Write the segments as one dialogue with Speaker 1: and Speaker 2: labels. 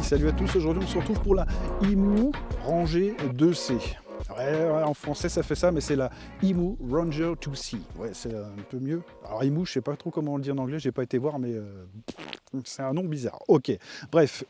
Speaker 1: salut à tous, aujourd'hui on se retrouve pour la IMU rangée 2C. Ouais, en français ça fait ça, mais c'est la IMU Ranger 2C. Ouais, c'est un peu mieux. Alors IMU, je sais pas trop comment le dire en anglais, j'ai pas été voir, mais c'est un nom bizarre. Ok, bref.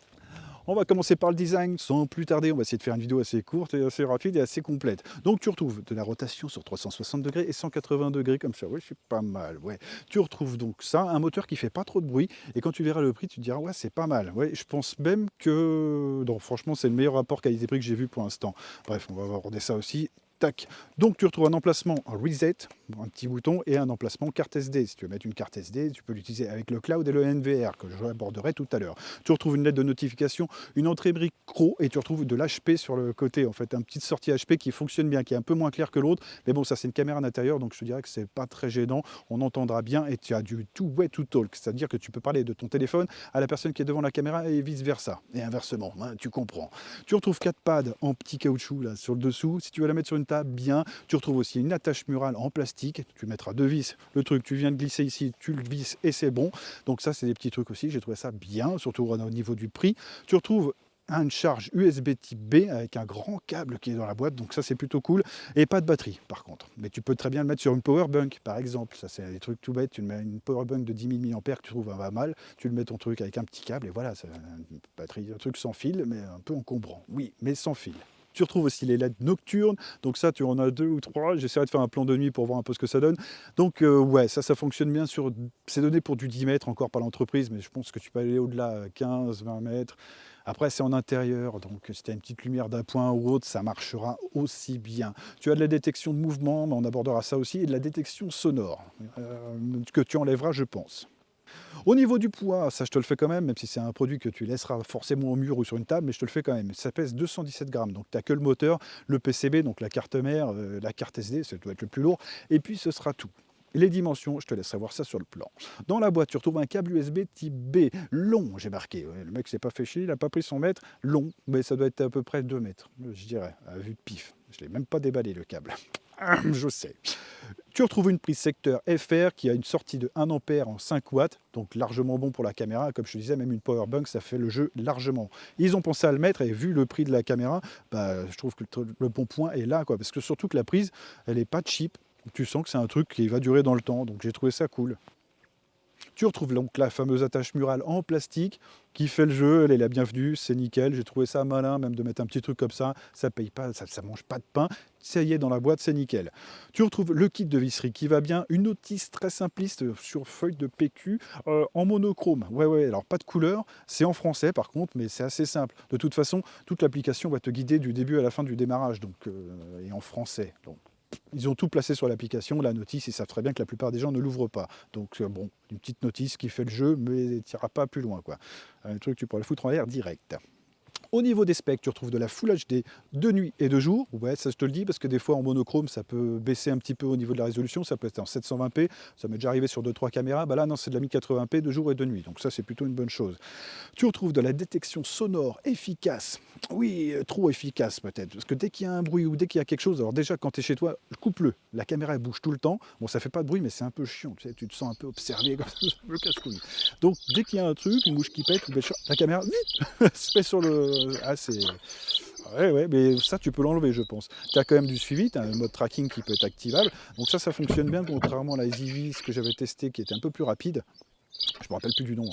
Speaker 1: On va commencer par le design, sans plus tarder, on va essayer de faire une vidéo assez courte et assez rapide et assez complète. Donc tu retrouves de la rotation sur 360 degrés et 180 degrés comme ça, ouais c'est pas mal, ouais. Tu retrouves donc ça, un moteur qui fait pas trop de bruit, et quand tu verras le prix, tu te diras ouais c'est pas mal, ouais, je pense même que... Non franchement c'est le meilleur rapport qualité-prix que j'ai vu pour l'instant. Bref, on va aborder ça aussi. Tac. Donc tu retrouves un emplacement reset, un petit bouton, et un emplacement carte SD. Si tu veux mettre une carte SD, tu peux l'utiliser avec le cloud et le NVR que je aborderai tout à l'heure. Tu retrouves une lettre de notification, une entrée micro, et tu retrouves de l'HP sur le côté, en fait, une petite sortie HP qui fonctionne bien, qui est un peu moins claire que l'autre, mais bon, ça c'est une caméra d'intérieur, donc je te dirais que c'est pas très gênant, on entendra bien, et tu as du two way to talk, c'est-à-dire que tu peux parler de ton téléphone à la personne qui est devant la caméra et vice versa, et inversement, hein, tu comprends. Tu retrouves 4 pads en petit caoutchouc là sur le dessous, si tu veux la mettre sur une table, bien. Tu retrouves aussi une attache murale en plastique, tu mettras 2 vis, le truc tu viens de glisser ici, tu le visses et c'est bon. Donc ça c'est des petits trucs aussi, j'ai trouvé ça bien, surtout au niveau du prix. Tu retrouves une charge USB type B avec un grand câble qui est dans la boîte, donc ça c'est plutôt cool, et pas de batterie par contre, mais tu peux très bien le mettre sur une power bank par exemple, ça c'est des trucs tout bêtes, tu mets une power bank de 10 000 mAh que tu trouves pas mal, tu le mets ton truc avec un petit câble et voilà, c'est une batterie, un truc sans fil mais un peu encombrant, oui mais sans fil. Tu retrouves aussi les LED nocturnes, donc ça tu en as 2 ou 3, j'essaierai de faire un plan de nuit pour voir un peu ce que ça donne. Donc ouais, ça fonctionne bien sur... C'est donné pour du 10 mètres encore par l'entreprise, mais je pense que tu peux aller au-delà, 15, 20 mètres. Après c'est en intérieur, donc si tu as une petite lumière d'appoint ou autre, ça marchera aussi bien. Tu as de la détection de mouvement, mais on abordera ça aussi, et de la détection sonore, que tu enlèveras je pense. Au niveau du poids, ça je te le fais quand même si c'est un produit que tu laisseras forcément au mur ou sur une table, mais je te le fais quand même. Ça pèse 217 grammes, donc tu n'as que le moteur, le PCB, donc la carte mère, la carte SD, ça doit être le plus lourd, et puis ce sera tout. Les dimensions, je te laisserai voir ça sur le plan. Dans la boîte, tu retrouves un câble USB type B, long, j'ai marqué. Ouais, le mec s'est pas fait chier, il n'a pas pris son mètre, long, mais ça doit être à peu près 2 mètres, je dirais, à vue de pif. Je ne l'ai même pas déballé le câble. Je sais. Tu retrouves une prise secteur FR qui a une sortie de 1 ampère en 5 watts, donc largement bon pour la caméra. Comme je te disais, même une power bank, ça fait le jeu largement. Ils ont pensé à le mettre, et vu le prix de la caméra, bah, je trouve que le bon point est là, quoi. Parce que surtout que la prise, elle n'est pas cheap. Tu sens que c'est un truc qui va durer dans le temps, donc j'ai trouvé ça cool. Tu retrouves donc la fameuse attache murale en plastique qui fait le jeu, elle est la bienvenue, c'est nickel. J'ai trouvé ça malin même de mettre un petit truc comme ça paye pas, ça mange pas de pain. Ça y est, dans la boîte, c'est nickel. Tu retrouves le kit de visserie qui va bien, une notice très simpliste sur feuille de PQ en monochrome. Ouais, alors pas de couleur, c'est en français par contre, mais c'est assez simple. De toute façon, toute l'application va te guider du début à la fin du démarrage, donc, et en français. Donc, ils ont tout placé sur l'application, la notice, ils savent très bien que la plupart des gens ne l'ouvrent pas. Donc bon, une petite notice qui fait le jeu, mais tu n'iras pas plus loin, quoi. Un truc, tu pourras le foutre en l'air direct. Au niveau des specs, tu retrouves de la Full HD de nuit et de jour. Ouais, ça je te le dis, parce que des fois en monochrome, ça peut baisser un petit peu au niveau de la résolution. Ça peut être en 720p. Ça m'est déjà arrivé sur 2-3 caméras. Bah là, non, c'est de la 1080p de jour et de nuit. Donc ça, c'est plutôt une bonne chose. Tu retrouves de la détection sonore efficace. Oui, trop efficace peut-être. Parce que dès qu'il y a un bruit ou dès qu'il y a quelque chose, alors déjà, quand tu es chez toi, coupe-le. La caméra, elle bouge tout le temps. Bon, ça fait pas de bruit, mais c'est un peu chiant. Tu sais, tu te sens un peu observé. Ça me casse-couille. Donc, dès qu'il y a un truc, une mouche qui pète, ou la caméra, vite, se met sur le... Ah, c'est... Ouais, mais ça, tu peux l'enlever, je pense. Tu as quand même du suivi, tu as un mode tracking qui peut être activable. Donc ça fonctionne bien, contrairement à la EasyVis que j'avais testé, qui était un peu plus rapide. Je me rappelle plus du nom,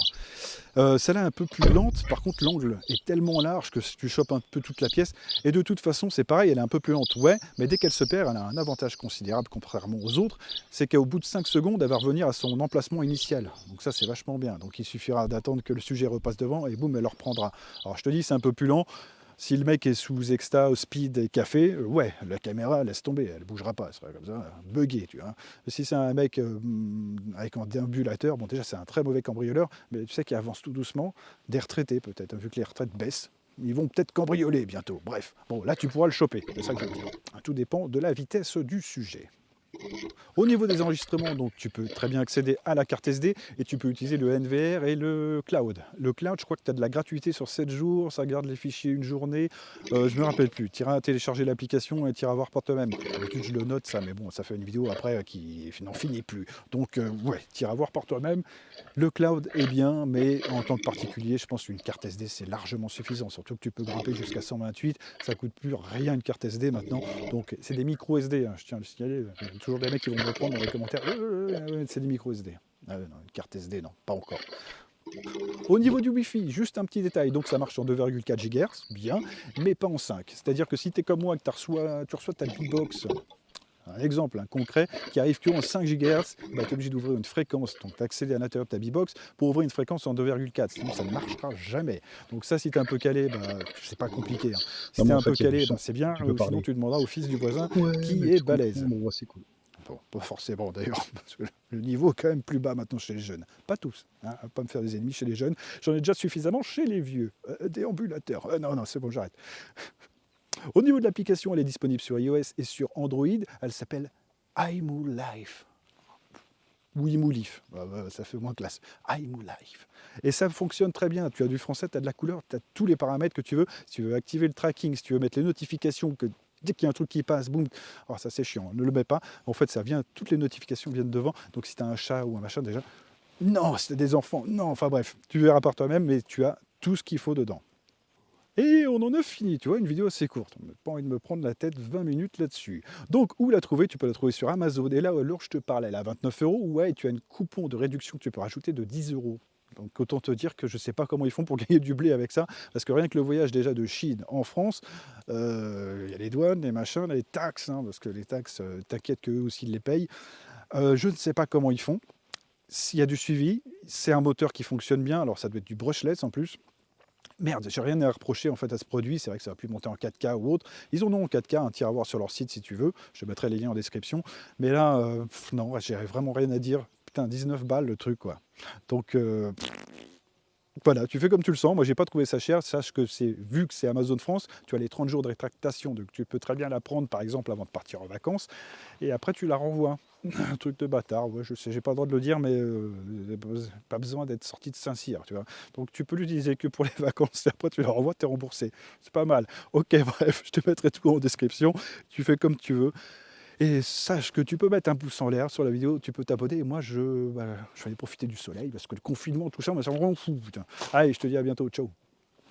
Speaker 1: hein. Celle-là est un peu plus lente, par contre l'angle est tellement large que tu chopes un peu toute la pièce, et de toute façon c'est pareil, elle est un peu plus lente, ouais, mais dès qu'elle se perd, elle a un avantage considérable contrairement aux autres, c'est qu'au bout de 5 secondes, elle va revenir à son emplacement initial, donc ça c'est vachement bien, donc il suffira d'attendre que le sujet repasse devant, et boum, elle le reprendra. Alors je te dis, c'est un peu plus lent. Si le mec est sous exta, speed et café, ouais, la caméra laisse tomber, elle bougera pas, elle sera comme ça, buggée, tu vois. Si c'est un mec avec un déambulateur, bon déjà c'est un très mauvais cambrioleur, mais tu sais qu'il avance tout doucement, des retraités peut-être, vu que les retraites baissent, ils vont peut-être cambrioler bientôt. Bref, bon là tu pourras le choper, c'est ça que je veux dire. Tout dépend de la vitesse du sujet. Au niveau des enregistrements, donc tu peux très bien accéder à la carte SD et tu peux utiliser le NVR et le cloud. Le cloud, je crois que tu as de la gratuité sur 7 jours, ça garde les fichiers une journée, je me rappelle plus. Tu iras télécharger l'application et tu iras voir par toi-même. D'habitude, je le note ça, mais bon, ça fait une vidéo après qui n'en finit plus. Donc ouais, tu iras voir par toi-même. Le cloud est bien, mais en tant que particulier, je pense qu'une carte SD, c'est largement suffisant. Surtout que tu peux grimper jusqu'à 128, ça coûte plus rien une carte SD maintenant. Donc c'est des micro SD, hein, je tiens à le signaler. Il y a toujours des mecs qui vont me reprendre dans les commentaires. C'est des micro SD. Ah, non, une carte SD, non, pas encore. Au niveau du Wi-Fi, juste un petit détail, donc ça marche en 2,4 GHz, bien, mais pas en 5. C'est-à-dire que si tu es comme moi, que tu reçois ta Bbox, un exemple concret, qui arrive que en 5 GHz, bah, tu es obligé d'ouvrir une fréquence, donc tu accéder à l'intérieur de ta Bbox pour ouvrir une fréquence en 2,4, sinon ça ne marchera jamais. Donc ça, si tu es un peu calé, bah, c'est pas compliqué. Hein. Si
Speaker 2: Non,
Speaker 1: tu
Speaker 2: mais
Speaker 1: es
Speaker 2: en
Speaker 1: un peu
Speaker 2: fait, il y a du
Speaker 1: calé,
Speaker 2: son.
Speaker 1: bah, c'est bien,
Speaker 2: Tu peux
Speaker 1: sinon
Speaker 2: parler.
Speaker 1: tu demanderas au fils du voisin
Speaker 2: Ouais,
Speaker 1: qui
Speaker 2: mais
Speaker 1: est
Speaker 2: tu comprends,
Speaker 1: balèze.
Speaker 2: bon, ouais, c'est cool.
Speaker 1: Bon, pas forcément d'ailleurs, parce que le niveau est quand même plus bas maintenant chez les jeunes. Pas tous, hein, à pas me faire des ennemis chez les jeunes. J'en ai déjà suffisamment chez les vieux. Déambulateurs. Non, non, c'est bon, j'arrête. Au niveau de l'application, elle est disponible sur iOS et sur Android. Elle s'appelle iMove Life. Ou iMoulif, ça fait moins classe. iMoulif. Et ça fonctionne très bien. Tu as du français, tu as de la couleur, tu as tous les paramètres que tu veux. Si tu veux activer le tracking, si tu veux mettre les notifications, que dès qu'il y a un truc qui passe, boum. Alors ça c'est chiant, ne le mets pas. En fait, ça vient, toutes les notifications viennent devant. Donc si tu as un chat ou un machin déjà, non, si tu as des enfants, non, enfin bref, tu verras par toi-même, mais tu as tout ce qu'il faut dedans. Et on en a fini, tu vois, une vidéo assez courte. On n'a pas envie de me prendre la tête 20 minutes là-dessus. Donc, où la trouver? Tu peux la trouver sur Amazon. Et là, alors, je te parlais, elle est à 29 euros. Ouais, et tu as une coupon de réduction que tu peux rajouter de 10 euros. Donc, autant te dire que je ne sais pas comment ils font pour gagner du blé avec ça. Parce que rien que le voyage déjà de Chine en France, il y a les douanes, les machins, les taxes, hein, parce que les taxes, t'inquiète qu'eux aussi ils les payent. Je ne sais pas comment ils font. S'il y a du suivi, c'est un moteur qui fonctionne bien. Alors, ça doit être du brushless en plus. Merde, j'ai rien à reprocher en fait à ce produit, c'est vrai que ça va plus monter en 4K ou autre. Ils en ont en 4K, un tir à voir sur leur site si tu veux, je mettrai les liens en description. Mais là, non, j'ai vraiment rien à dire. Putain, 19 balles le truc quoi. Donc voilà, tu fais comme tu le sens. Moi, j'ai pas trouvé ça cher. Sache que c'est vu que c'est Amazon France, tu as les 30 jours de rétractation, donc tu peux très bien la prendre par exemple avant de partir en vacances, et après tu la renvoies. Un truc de bâtard, ouais, je sais, j'ai pas le droit de le dire, mais pas besoin d'être sorti de Saint-Cyr, tu vois. Donc tu peux l'utiliser que pour les vacances, et après tu la renvoies, t'es remboursé. C'est pas mal. Ok, bref, je te mettrai tout en description. Tu fais comme tu veux. Et sache que tu peux mettre un pouce en l'air sur la vidéo, tu peux t'abonner. Et moi, je vais aller profiter du soleil parce que le confinement, tout ça, moi, ça me rend fou. Putain. Allez, je te dis à bientôt. Ciao.